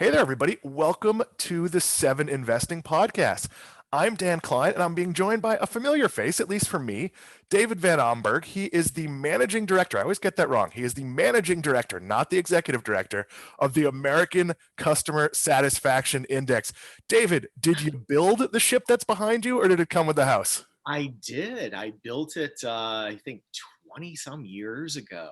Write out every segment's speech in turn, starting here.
Hey there, everybody. Welcome to the Seven Investing Podcast. I'm Dan Kline, and I'm being joined by a familiar face, at least for me, David VanAmburg. He is the managing director. I always get that wrong. He is the managing director, not the executive director, of the American Customer Satisfaction Index. David, did you build the ship that's behind you, or did it come with the house? I did. I built it, I think 20 some years ago.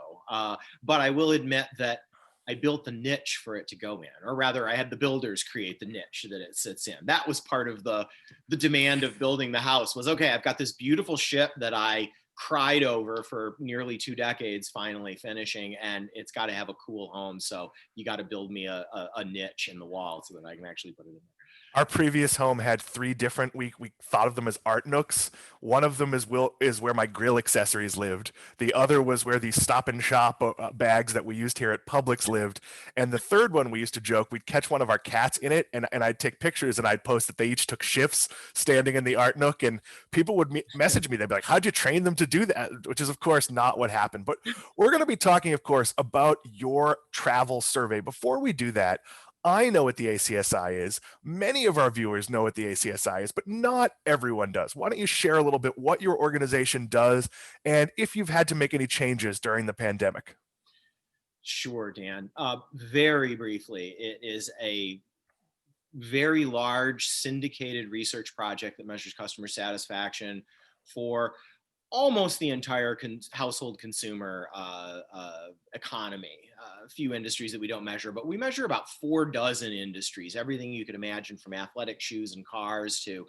But I will admit that I built the niche for it to go in, or rather, I had the builders create the niche that it sits in. That was part of the demand of building the house. Was okay. I've got this beautiful ship that I cried over for nearly 2 decades, finally finishing, and it's got to have a cool home. So you got to build me a niche in the wall so that I can actually put it in there. Our previous home had three different. We thought of them as art nooks. One of them is where my grill accessories lived. The other was where the Stop and Shop bags that we used here at Publix lived. And the third one, we used to joke we'd catch one of our cats in it, and I'd take pictures and I'd post that they each took shifts standing in the art nook, and people would message me. They'd be like, "How'd you train them to do that?" Which is, of course, not what happened. But we're going to be talking, of course, about your travel survey. Before we do that, I know what the ACSI is. Many of our viewers know what the ACSI is, but not everyone does. Why don't you share a little bit what your organization does and if you've had to make any changes during the pandemic? Sure, Dan. Very briefly, it is a very large syndicated research project that measures customer satisfaction for almost the entire household consumer economy. A few industries that we don't measure, but we measure about 4 dozen industries, everything you could imagine from athletic shoes and cars to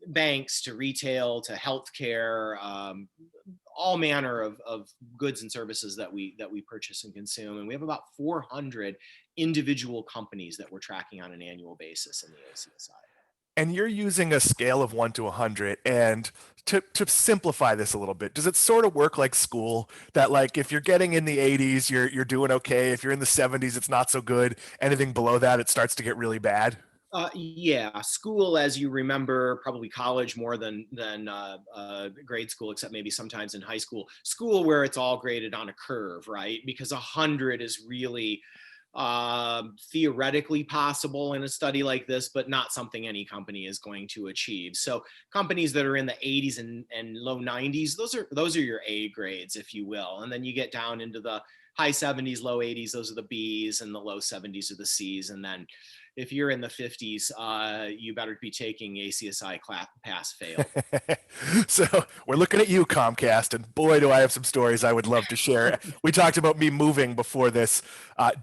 banks to retail to healthcare, all manner of goods and services that we purchase and consume. And we have about 400 individual companies that we're tracking on an annual basis in the ACSI. And you're using a scale of 1 to 100. And to simplify this a little bit, does it sort of work like school that, like, if you're getting in the 80s, you're doing okay. If you're in the 70s, it's not so good. Anything below that, it starts to get really bad. Yeah, school, as you remember, probably college more than grade school, except maybe sometimes in high school. School where it's all graded on a curve, right? Because 100 is really theoretically possible in a study like this, but not something any company is going to achieve. So companies that are in the 80s and low 90s, those are your A grades, if you will. And then you get down into the high 70s, low 80s, those are the Bs, and the low 70s are the Cs. And then if you're in the 50s, you better be taking ACSI class pass fail. So we're looking at you, Comcast, and boy, do I have some stories I would love to share. We talked about me moving before this.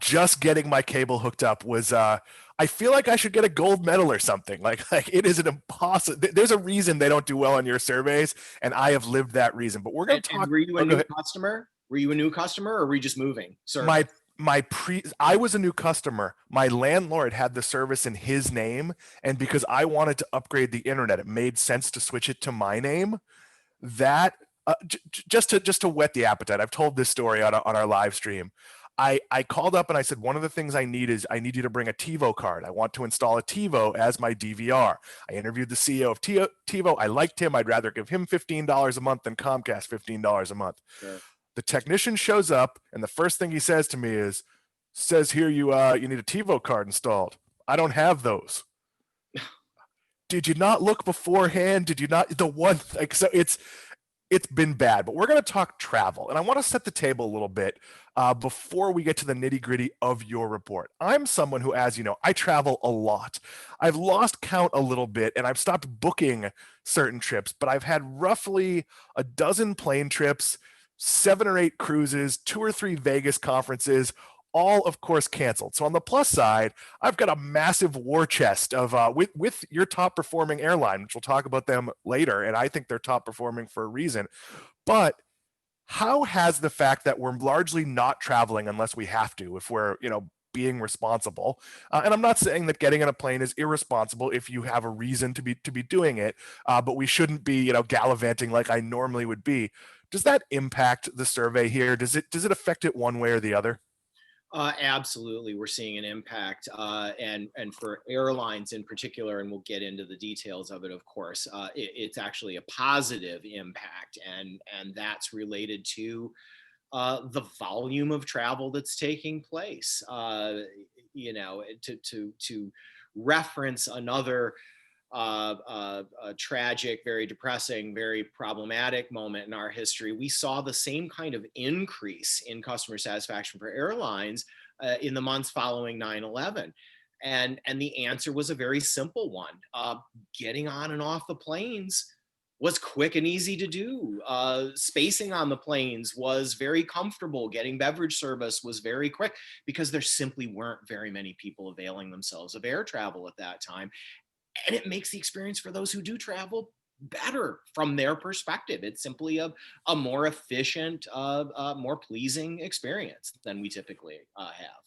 Just getting my cable hooked up was, I feel like I should get a gold medal or something. Like it is an impossible. There's a reason they don't do well on your surveys, and I have lived that reason. But we're going to And talk. were you a Oh, go new ahead. customer? Were you a new customer, or were you just moving service? My I was a new customer. My landlord had the service in his name, and because I wanted to upgrade the internet, it made sense to switch it to my name. That just to whet the appetite. I've told this story on our live stream. I called up and I said, one of the things I need is I need you to bring a TiVo card. I want to install a TiVo as my DVR. I interviewed the CEO of TiVo. I liked him. I'd rather give him $15 a month than Comcast $15 a month. Sure. The technician shows up, and the first thing he says to me is, "Says here you need a TiVo card installed. I don't have those. Did you not look beforehand? Did you not?" The one, like, so it's been bad. But we're going to talk travel, and I want to set the table a little bit before we get to the nitty gritty of your report. I'm someone who, as you know, I travel a lot. I've lost count a little bit, and I've stopped booking certain trips. But I've had roughly a dozen plane trips, 7 or 8 cruises, 2 or 3 Vegas conferences, all of course canceled. So on the plus side, I've got a massive war chest of with your top performing airline, which we'll talk about them later, and I think they're top performing for a reason. But how has the fact that we're largely not traveling unless we have to, if we're being responsible, and I'm not saying that getting on a plane is irresponsible if you have a reason to be doing it, but we shouldn't be gallivanting like I normally would be. Does that impact the survey here? Does it affect it one way or the other? Absolutely, we're seeing an impact, and for airlines in particular, and we'll get into the details of it. Of course, it's actually a positive impact, and that's related to the volume of travel that's taking place. to reference another tragic, very depressing, very problematic moment in our history, we saw the same kind of increase in customer satisfaction for airlines in the months following 9/11. And the answer was a very simple one. Getting on and off the planes was quick and easy to do. Spacing on the planes was very comfortable. Getting beverage service was very quick because there simply weren't very many people availing themselves of air travel at that time. And it makes the experience for those who do travel better from their perspective. It's simply a more efficient, more pleasing experience than we typically have.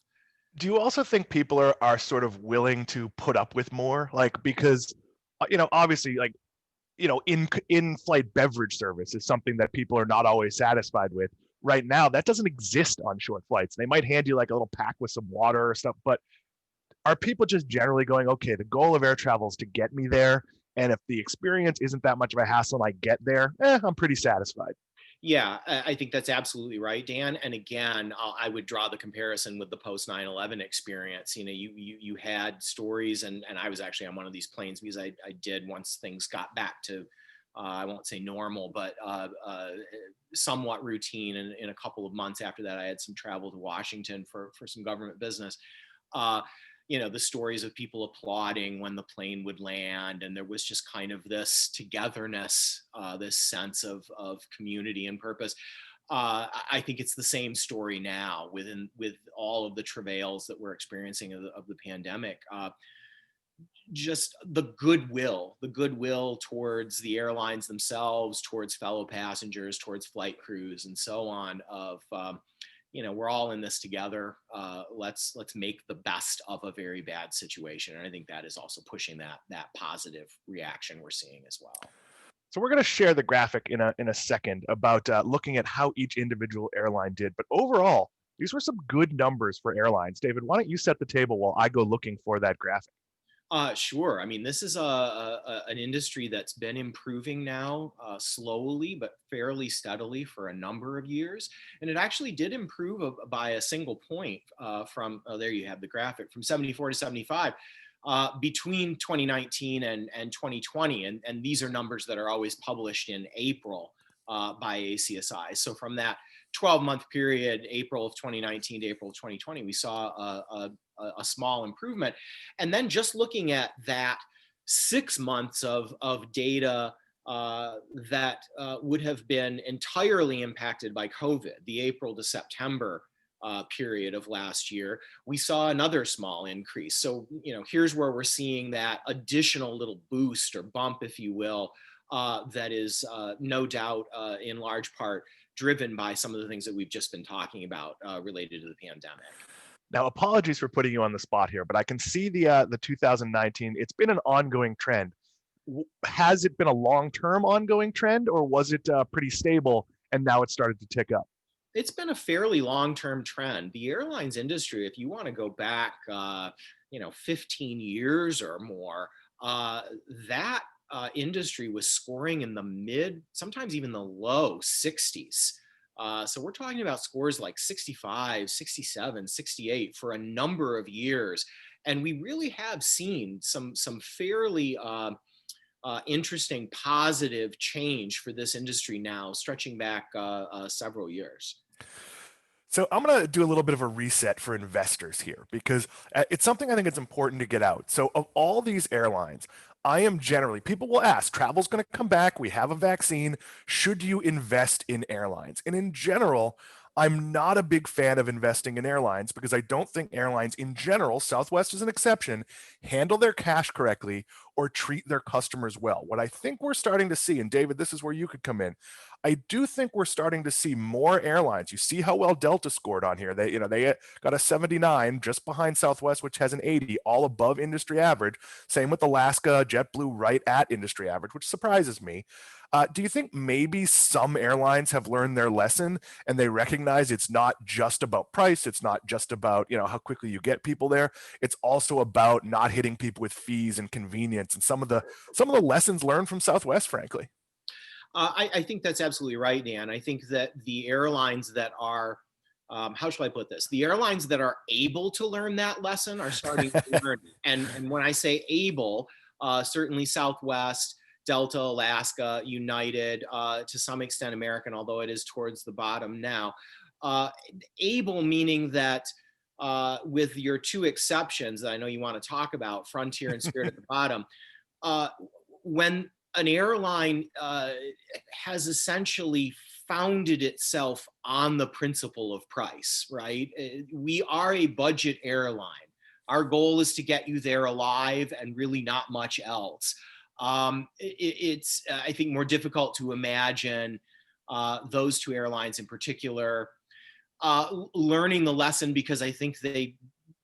Do you also think people are sort of willing to put up with more? Like, because, obviously, like, in-flight beverage service is something that people are not always satisfied with. Right now, that doesn't exist on short flights. They might hand you like a little pack with some water or stuff, but are people just generally going, okay, the goal of air travel is to get me there, and if the experience isn't that much of a hassle and I get there, I'm pretty satisfied. Yeah, I think that's absolutely right, Dan. And again, I would draw the comparison with the post 9/11 experience. You had stories, and I was actually on one of these planes because I did, once things got back to, I won't say normal, but somewhat routine. And in a couple of months after that, I had some travel to Washington for some government business. The stories of people applauding when the plane would land, and there was just kind of this togetherness, this sense of community and purpose. I think it's the same story now with all of the travails that we're experiencing of the pandemic. Just the goodwill towards the airlines themselves, towards fellow passengers, towards flight crews, and so on. We're all in this together. Let's make the best of a very bad situation, and I think that is also pushing that positive reaction we're seeing as well. So we're going to share the graphic in a second about looking at how each individual airline did. But overall, these were some good numbers for airlines. David, why don't you set the table while I go looking for that graphic? Sure. I mean, this is an industry that's been improving now, slowly but fairly steadily for a number of years, and it actually did improve by a single point from. Oh, there you have the graphic, from 74 to 75 between 2019 and 2020, and these are numbers that are always published in April by ACSI. So from that 12-month period, April of 2019 to April of 2020, we saw a small improvement. And then just looking at that 6 months of data that would have been entirely impacted by COVID, the April to September period of last year, we saw another small increase. So, here's where we're seeing that additional little boost or bump, if you will, that is no doubt in large part driven by some of the things that we've just been talking about related to the pandemic. Now, apologies for putting you on the spot here, but I can see the 2019. It's been an ongoing trend. Has it been a long-term ongoing trend, or was it pretty stable and now it started to tick up? It's been a fairly long-term trend. The airlines industry, if you want to go back, 15 years or more, that industry was scoring in the mid, sometimes even the low 60s. So we're talking about scores like 65, 67, 68 for a number of years. And we really have seen some fairly interesting positive change for this industry now, stretching back several years. So I'm going to do a little bit of a reset for investors here because it's something I think it's important to get out. So of all these airlines, people will ask, travel's going to come back. We have a vaccine. Should you invest in airlines? And in general, I'm not a big fan of investing in airlines because I don't think airlines in general, Southwest is an exception, handle their cash correctly or treat their customers well. What I think we're starting to see, and David, this is where you could come in. I do think we're starting to see more airlines. You see how well Delta scored on here. They got a 79 just behind Southwest, which has an 80, all above industry average. Same with Alaska, JetBlue right at industry average, which surprises me. Do you think maybe some airlines have learned their lesson and they recognize it's not just about price, it's not just about how quickly you get people there, it's also about not hitting people with fees and convenience and some of the lessons learned from Southwest, frankly? I think that's absolutely right, Dan. I think that the airlines that are how shall I put this? The airlines that are able to learn that lesson are starting to learn. And when I say able, certainly Southwest, Delta, Alaska, United, to some extent American, although it is towards the bottom now. Able meaning that with your two exceptions that I know you want to talk about, Frontier and Spirit at the bottom, when an airline has essentially founded itself on the principle of price, right? We are a budget airline. Our goal is to get you there alive and really not much else. It's, I think, more difficult to imagine those two airlines in particular learning the lesson, because I think they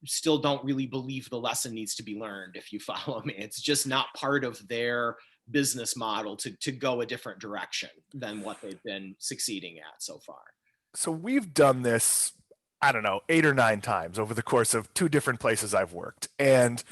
still don't really believe the lesson needs to be learned, if you follow me. It's just not part of their business model to go a different direction than what they've been succeeding at so far. So we've done this, I don't know, 8 or 9 times over the course of 2 different places I've worked. And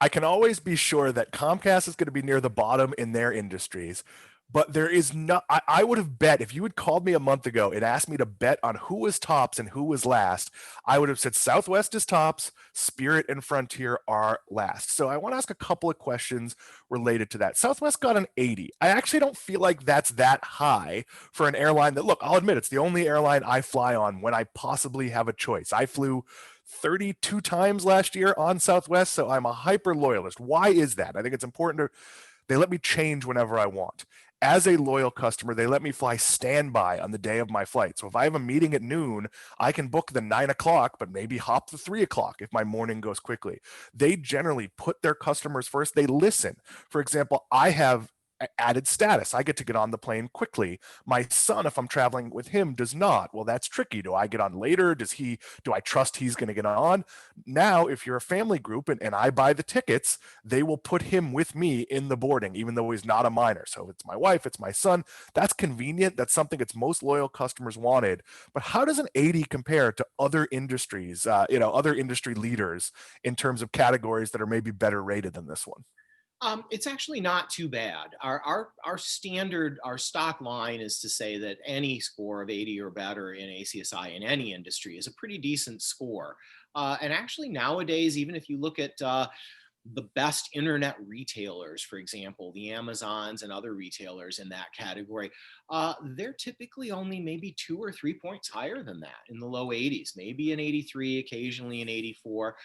I can always be sure that Comcast is going to be near the bottom in their industries. But there is no, I would have bet, if you had called me a month ago and asked me to bet on who was tops and who was last, I would have said Southwest is tops, Spirit and Frontier are last. So I want to ask a couple of questions related to that. Southwest got an 80. I actually don't feel like that's that high for an airline that, look, I'll admit it's the only airline I fly on when I possibly have a choice. I flew 32 times last year on Southwest, so I'm a hyper loyalist. Why is that? I think it's important they let me change whenever I want. As a loyal customer, they let me fly standby on the day of my flight. So if I have a meeting at noon, I can book the 9 o'clock, but maybe hop the 3 o'clock if my morning goes quickly. They generally put their customers first. They listen. For example, I have added status. I get to get on the plane quickly. My son, if I'm traveling with him, does not. Well, that's tricky. Do I get on later? Do I trust he's going to get on? Now, if you're a family group and I buy the tickets, they will put him with me in the boarding, even though he's not a minor. So it's my wife, it's my son. That's convenient. That's something its most loyal customers wanted. But how does an 80 compare to other industries, other industry leaders in terms of categories that are maybe better rated than this one? It's actually not too bad. Our standard, our stock line is to say that any score of 80 or better in ACSI in any industry is a pretty decent score. And actually nowadays, even if you look at the best internet retailers, for example, the Amazons and other retailers in that category, they're typically only maybe 2 or 3 points higher than that, in the low 80s, maybe an 83, occasionally an 84.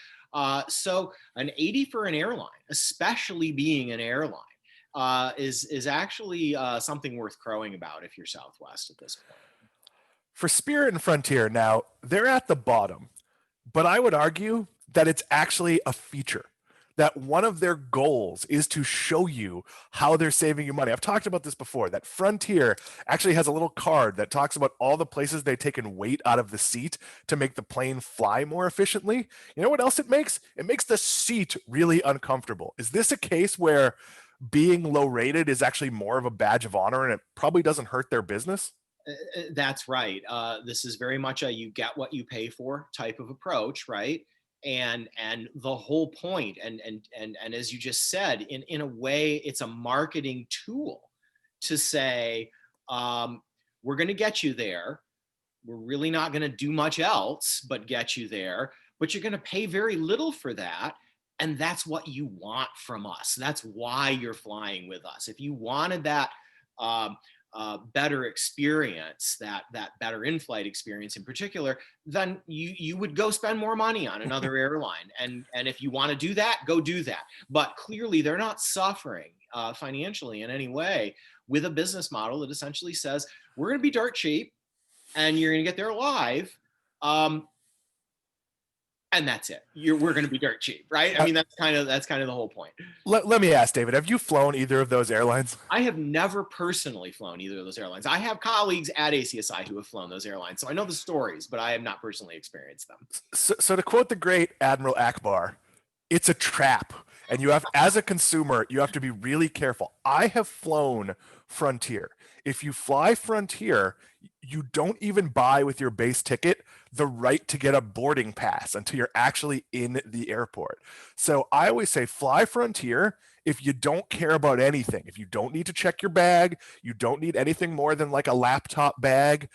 So an 80 for an airline, especially being an airline, is actually something worth crowing about if you're Southwest at this point. For Spirit and Frontier, now they're at the bottom, but I would argue that it's actually a feature. That one of their goals is to show you how they're saving you money. I've talked about this before, that Frontier actually has a little card that talks about all the places they've taken weight out of the seat to make the plane fly more efficiently. You know what else it makes? It makes the seat really uncomfortable. Is this a case where being low rated is actually more of a badge of honor and it probably doesn't hurt their business? That's right. This is very much a you get what you pay for type of approach, right? And the whole point, and as you just said, in a way, it's a marketing tool to say, we're going to get you there. We're really not going to do much else but get you there, but you're going to pay very little for that. And that's what you want from us. That's why you're flying with us. If you wanted that better experience, that better in-flight experience in particular, then you would go spend more money on another airline. And if you want to do that, go do that. But clearly they're not suffering financially in any way with a business model that essentially says, we're going to be dirt cheap and you're going to get there alive. And that's it. We're going to be dirt cheap, right? I mean, that's kind of the whole point. Let me ask, David, have you flown either of those airlines? I have never personally flown either of those airlines. I have colleagues at ACSI who have flown those airlines, so I know the stories, but I have not personally experienced them. So to quote the great Admiral Akbar, it's a trap. And you have, as a consumer, you have to be really careful. I have flown Frontier. If you fly Frontier, you don't even buy with your base ticket the right to get a boarding pass until you're actually in the airport. So I always say fly Frontier if you don't care about anything. If you don't need to check your bag, you don't need anything more than like a laptop bag.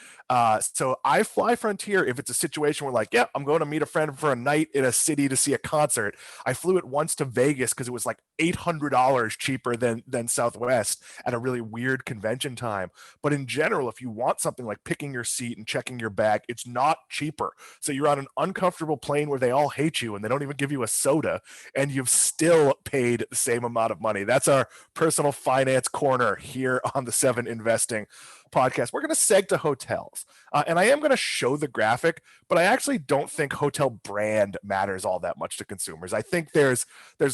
So I fly Frontier if it's a situation where like, yeah, I'm going to meet a friend for a night in a city to see a concert. I flew it once to Vegas because it was like $800 cheaper than Southwest at a really weird convention time. But in general, if you want something like picking your seat and checking your bag, it's not cheaper. So you're on an uncomfortable plane where they all hate you and they don't even give you a soda, and you've still paid the same amount of money. That's our personal finance corner here on the 7 Investing podcast. We're going to seg to hotels. And I am going to show the graphic, but I actually don't think hotel brand matters all that much to consumers. I think there's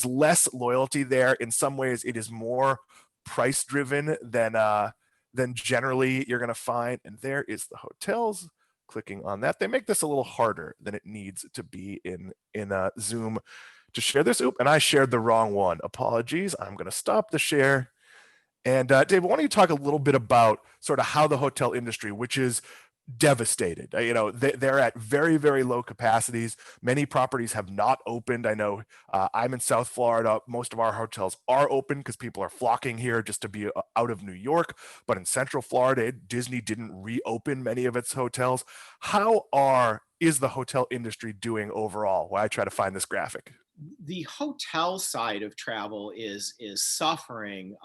less loyalty there. In some ways, it is more price driven than generally you're going to find. And there is the hotels. Clicking on that, they make this a little harder than it needs to be in Zoom to share this. Oop, and I shared the wrong one. Apologies. I'm going to stop the share. And David, why don't you talk a little bit about sort of how the hotel industry, which is devastated, they're at very, very low capacities. Many properties have not opened. I know I'm in South Florida. Most of our hotels are open because people are flocking here just to be out of New York. But in Central Florida, Disney didn't reopen many of its hotels. Is the hotel industry doing overall? While I try to find this graphic. The hotel side of travel is suffering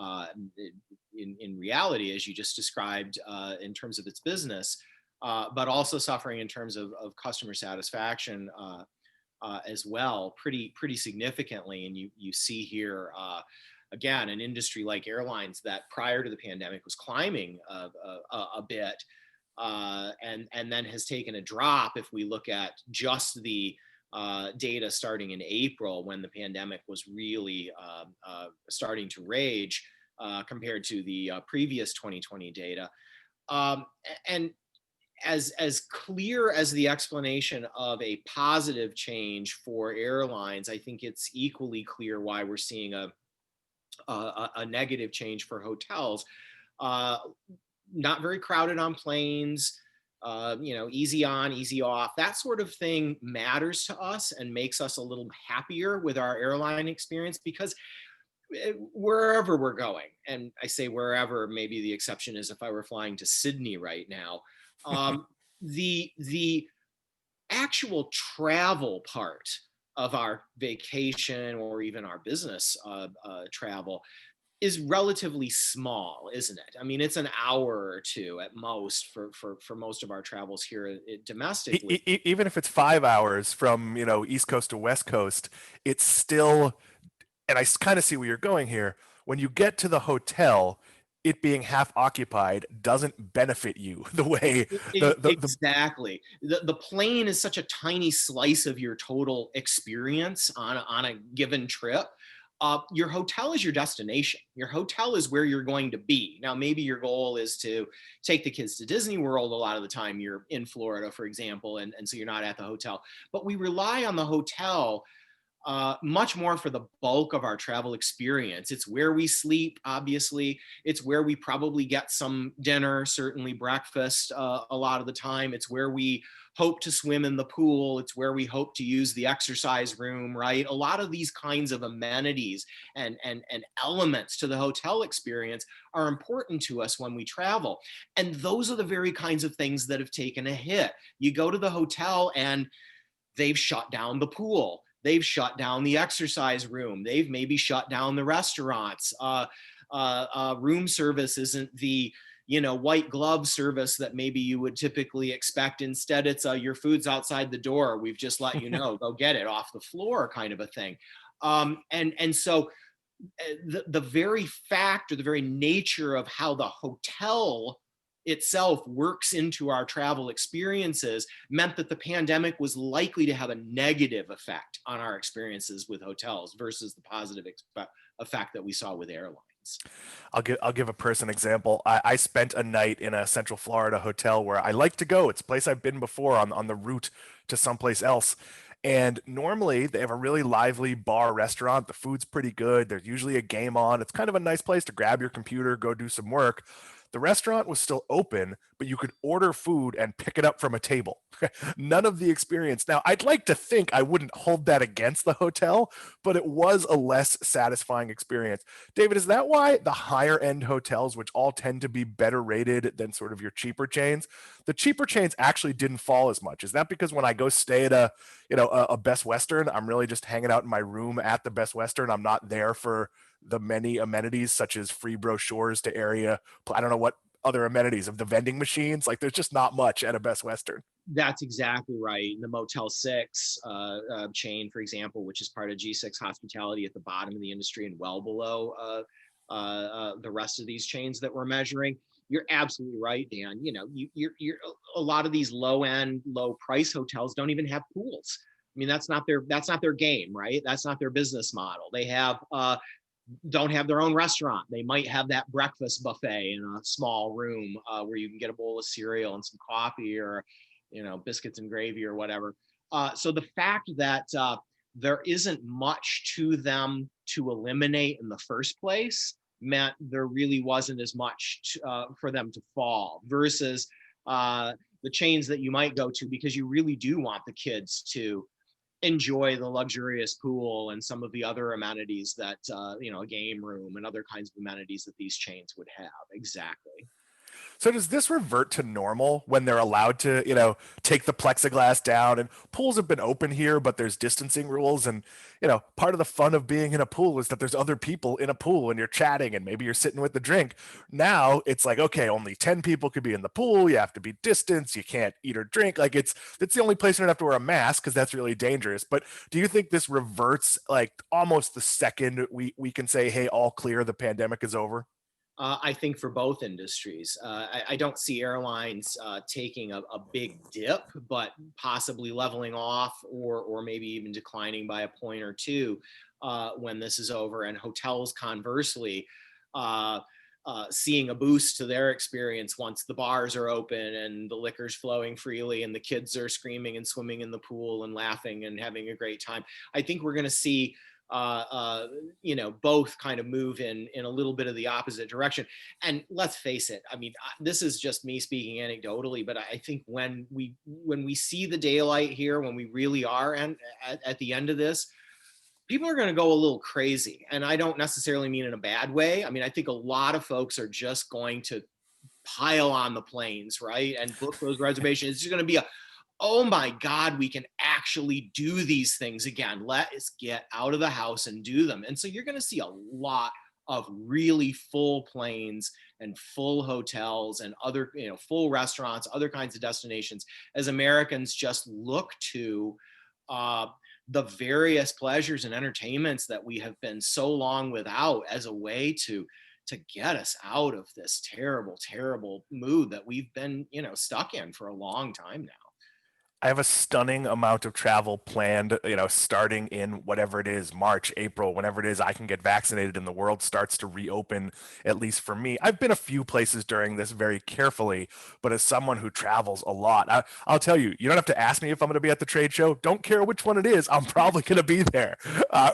in reality, as you just described, in terms of its business, but also suffering in terms of customer satisfaction as well, pretty significantly. And you see here again an industry like airlines that prior to the pandemic was climbing a bit, and then has taken a drop if we look at just the data starting in April when the pandemic was really starting to rage compared to the previous 2020 data. And as clear as the explanation of a positive change for airlines, I think it's equally clear why we're seeing a negative change for hotels. Not very crowded on planes. Easy on, easy off, that sort of thing matters to us and makes us a little happier with our airline experience, because wherever we're going, and I say wherever, maybe the exception is if I were flying to Sydney right now, the actual travel part of our vacation or even our business travel is relatively small, isn't it? I mean, it's an hour or two at most for most of our travels here domestically. Even if it's 5 hours from East Coast to West Coast, it's still. And I kind of see where you're going here. When you get to the hotel, it being half occupied doesn't benefit you the way exactly. The plane is such a tiny slice of your total experience on a given trip. Your hotel is your destination. Your hotel is where you're going to be. Now, maybe your goal is to take the kids to Disney World. A lot of the time you're in Florida, for example, and so you're not at the hotel. But we rely on the hotel much more for the bulk of our travel experience. It's where we sleep, obviously. It's where we probably get some dinner, certainly breakfast a lot of the time. It's where we hope to swim in the pool. It's where we hope to use the exercise room, right? A lot of these kinds of amenities and elements to the hotel experience are important to us when we travel. And those are the very kinds of things that have taken a hit. You go to the hotel and they've shut down the pool. They've shut down the exercise room. They've maybe shut down the restaurants. Room service isn't the white glove service that maybe you would typically expect. Instead, it's your food's outside the door. We've just let you know, go get it off the floor, kind of a thing. And so the very fact or the very nature of how the hotel itself works into our travel experiences meant that the pandemic was likely to have a negative effect on our experiences with hotels versus the positive effect that we saw with airlines. I'll give a person example. I spent a night in a Central Florida hotel where I like to go. It's a place I've been before on the route to someplace else. And normally they have a really lively bar restaurant. The food's pretty good. There's usually a game on. It's kind of a nice place to grab your computer, go do some work. The restaurant was still open, but you could order food and pick it up from a table. None of the experience. Now, I'd like to think I wouldn't hold that against the hotel, but it was a less satisfying experience. David, is that why the higher end hotels, which all tend to be better rated than sort of your cheaper chains, the cheaper chains actually didn't fall as much? Is that because when I go stay at a Best Western, I'm really just hanging out in my room at the Best Western? I'm not there for the many amenities such as free brochures to area. I don't know what other amenities of the vending machines. Like, there's just not much at a Best Western. That's exactly right. The Motel 6 chain, for example, which is part of G6 Hospitality at the bottom of the industry and well below the rest of these chains that we're measuring. You're absolutely right, Dan. You're a lot of these low end, low price hotels don't even have pools. I mean, that's not their game, right? That's not their business model. They don't have their own restaurant. They might have that breakfast buffet in a small room where you can get a bowl of cereal and some coffee or, biscuits and gravy or whatever. So the fact that there isn't much to them to eliminate in the first place meant there really wasn't as much for them to fall versus the chains that you might go to because you really do want the kids to enjoy the luxurious pool and some of the other amenities that a game room and other kinds of amenities that these chains would have. Exactly. So does this revert to normal when they're allowed to, take the plexiglass down? And pools have been open here, but there's distancing rules. And, part of the fun of being in a pool is that there's other people in a pool and you're chatting and maybe you're sitting with the drink. Now it's like, okay, only 10 people could be in the pool. You have to be distanced. You can't eat or drink. Like it's the only place you don't have to wear a mask because that's really dangerous. But do you think this reverts like almost the second we can say, hey, all clear, the pandemic is over? I think for both industries, I don't see airlines taking a big dip, but possibly leveling off or maybe even declining by a point or two when this is over. And hotels, conversely, seeing a boost to their experience once the bars are open and the liquor's flowing freely and the kids are screaming and swimming in the pool and laughing and having a great time. I think we're going to see both kind of move in a little bit of the opposite direction. And let's face it, I mean, this is just me speaking anecdotally, but I think when we see the daylight here, when we really are at the end of this, people are going to go a little crazy. And I don't necessarily mean in a bad way. I mean, I think a lot of folks are just going to pile on the planes, right? And book those reservations. It's just going to be oh my God, we can actually do these things again. Let's get out of the house and do them. And so you're going to see a lot of really full planes and full hotels and other, full restaurants, other kinds of destinations as Americans just look to the various pleasures and entertainments that we have been so long without as a way to get us out of this terrible, terrible mood that we've been, stuck in for a long time now. I have a stunning amount of travel planned, starting in whatever it is, March, April, whenever it is I can get vaccinated and the world starts to reopen, at least for me. I've been a few places during this very carefully, but as someone who travels a lot, I'll tell you, you don't have to ask me if I'm going to be at the trade show. Don't care which one it is. I'm probably going to be there.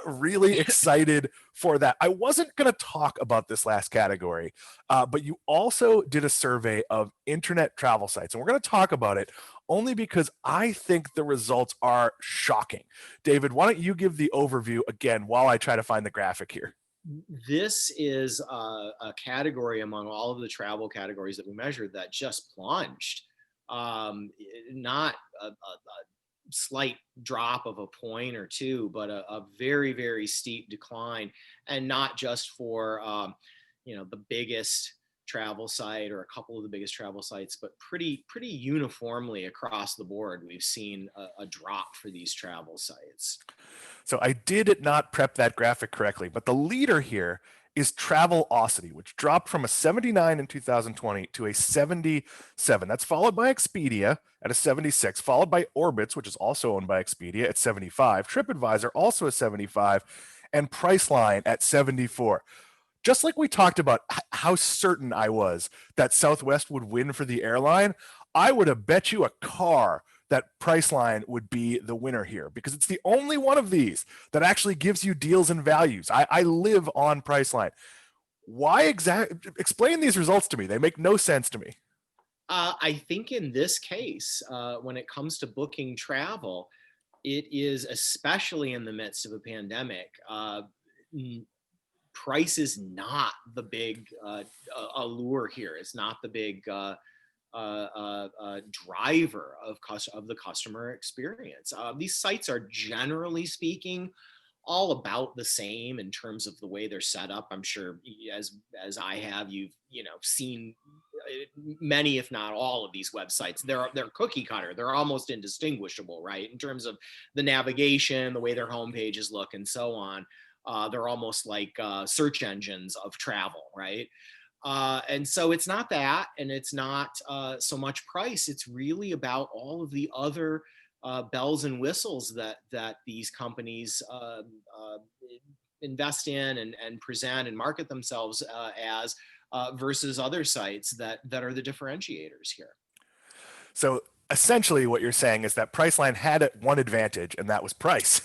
Really excited for that. I wasn't going to talk about this last category, but you also did a survey of internet travel sites, and we're going to talk about it only because I think the results are shocking. David, why don't you give the overview again while I try to find the graphic here? This is a category among all of the travel categories that we measured that just plunged. Not a slight drop of a point or two, but a very, very steep decline. And not just for, the biggest travel site or a couple of the biggest travel sites, but pretty uniformly across the board, we've seen a drop for these travel sites. So I did not prep that graphic correctly, but the leader here is Travelocity, which dropped from a 79 in 2020 to a 77. That's followed by Expedia at a 76, followed by Orbitz, which is also owned by Expedia at 75, TripAdvisor also a 75, and Priceline at 74. Just like we talked about how certain I was that Southwest would win for the airline, I would have bet you a car that Priceline would be the winner here because it's the only one of these that actually gives you deals and values. I live on Priceline. Why exactly? Explain these results to me. They make no sense to me. I think in this case, when it comes to booking travel, it is, especially in the midst of a pandemic, price is not the big allure here. It's not the big driver of the customer experience. These sites are, generally speaking, all about the same in terms of the way they're set up. I'm sure, as I have, you've seen many, if not all, of these websites. They're cookie cutter. They're almost indistinguishable, right, in terms of the navigation, the way their home pages look, and so on. They're almost like search engines of travel, right? And so it's not that, and it's not so much price. It's really about all of the other bells and whistles that these companies invest in and present and market themselves as versus other sites that are the differentiators here. So essentially what you're saying is that Priceline had one advantage, and that was price.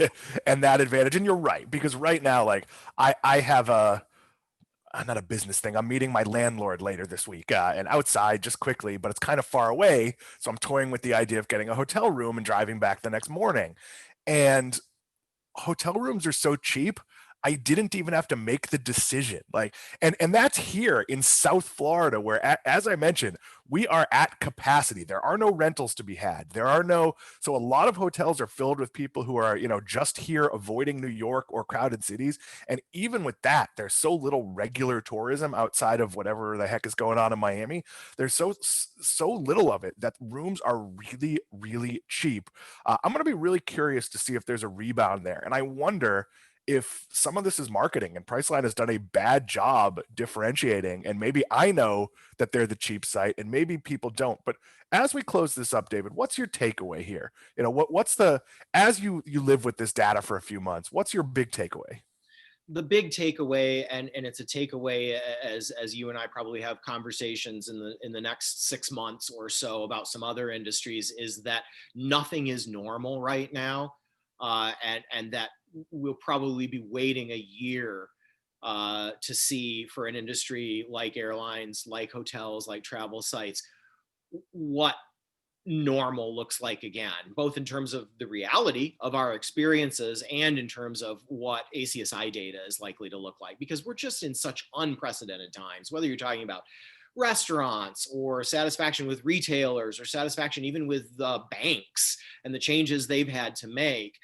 And that advantage, and you're right, because right now, like I have not a business thing. I'm meeting my landlord later this week, and outside, just quickly, but it's kind of far away. So I'm toying with the idea of getting a hotel room and driving back the next morning. And hotel rooms are so cheap. I didn't even have to make the decision. Like, and that's here in South Florida, where, as I mentioned, we are at capacity. There are no rentals to be had. So a lot of hotels are filled with people who are, just here avoiding New York or crowded cities. And even with that, there's so little regular tourism outside of whatever the heck is going on in Miami. There's so little of it that rooms are really, really cheap. I'm going to be really curious to see if there's a rebound there. And I wonder if some of this is marketing and Priceline has done a bad job differentiating, and maybe I know that they're the cheap site and maybe people don't. But as we close this up, David, what's your takeaway here? As you live with this data for a few months, what's your big takeaway? The big takeaway, and it's a takeaway as you and I probably have conversations in the next 6 months or so about some other industries, is that nothing is normal right now, and that we'll probably be waiting a year to see, for an industry like airlines, like hotels, like travel sites, what normal looks like again, both in terms of the reality of our experiences and in terms of what ACSI data is likely to look like, because we're just in such unprecedented times, whether you're talking about restaurants or satisfaction with retailers or satisfaction even with banks and the changes they've had to make.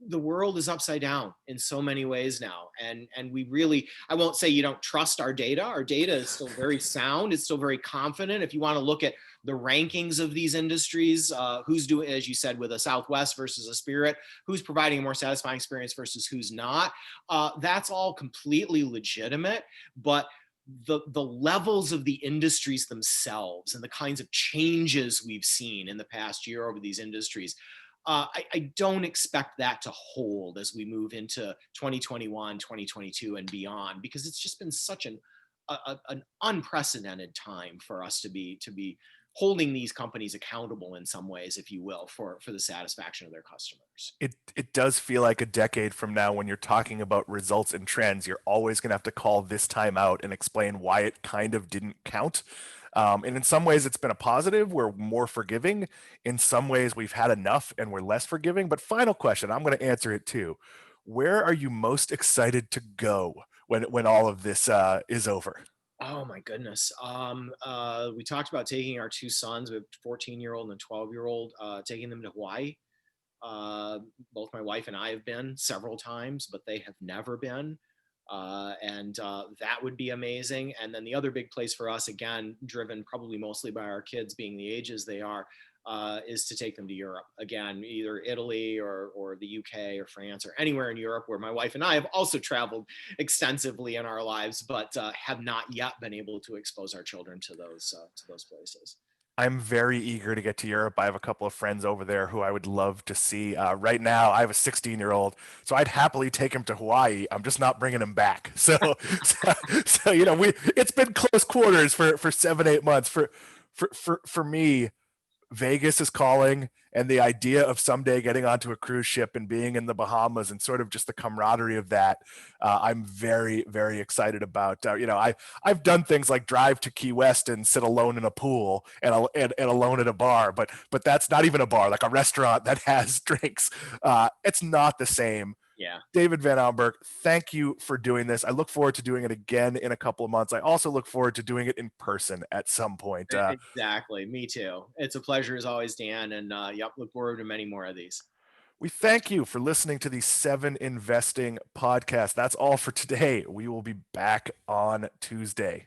The world is upside down in so many ways now. And we really, I won't say you don't trust our data. Our data is still very sound. It's still very confident. If you want to look at the rankings of these industries, who's doing, as you said, with a Southwest versus a Spirit, who's providing a more satisfying experience versus who's not, that's all completely legitimate. But the levels of the industries themselves and the kinds of changes we've seen in the past year over these industries, I don't expect that to hold as we move into 2021, 2022 and beyond, because it's just been such an unprecedented time for us to be holding these companies accountable in some ways, if you will, for the satisfaction of their customers. It does feel like a decade from now, when you're talking about results and trends, you're always going to have to call this time out and explain why it kind of didn't count. And in some ways, it's been a positive. We're more forgiving. In some ways, we've had enough and we're less forgiving. But final question, I'm going to answer it too. Where are you most excited to go when all of this is over? Oh my goodness. We talked about taking our two sons, we have a 14-year-old and a 12-year-old, taking them to Hawaii. Both my wife and I have been several times, but they have never been. And that would be amazing. And then the other big place for us, again, driven probably mostly by our kids being the ages they are, is to take them to Europe. Again, either Italy or the UK or France or anywhere in Europe, where my wife and I have also traveled extensively in our lives, but have not yet been able to expose our children to those places. I'm very eager to get to Europe. I have a couple of friends over there who I would love to see. Right now, I have a 16-year-old, so I'd happily take him to Hawaii. I'm just not bringing him back. So it's been close quarters for 7-8 months. For me, Vegas is calling, and the idea of someday getting onto a cruise ship and being in the Bahamas and sort of just the camaraderie of that, I'm very, very excited about. I've done things like drive to Key West and sit alone in a pool and alone at a bar, but that's not even a bar, like a restaurant that has drinks. It's not the same. Yeah. David VanAmburg, thank you for doing this. I look forward to doing it again in a couple of months. I also look forward to doing it in person at some point. Exactly. Me too. It's a pleasure as always, Dan. And yep, look forward to many more of these. We thank you for listening to the 7 Investing podcast. That's all for today. We will be back on Tuesday.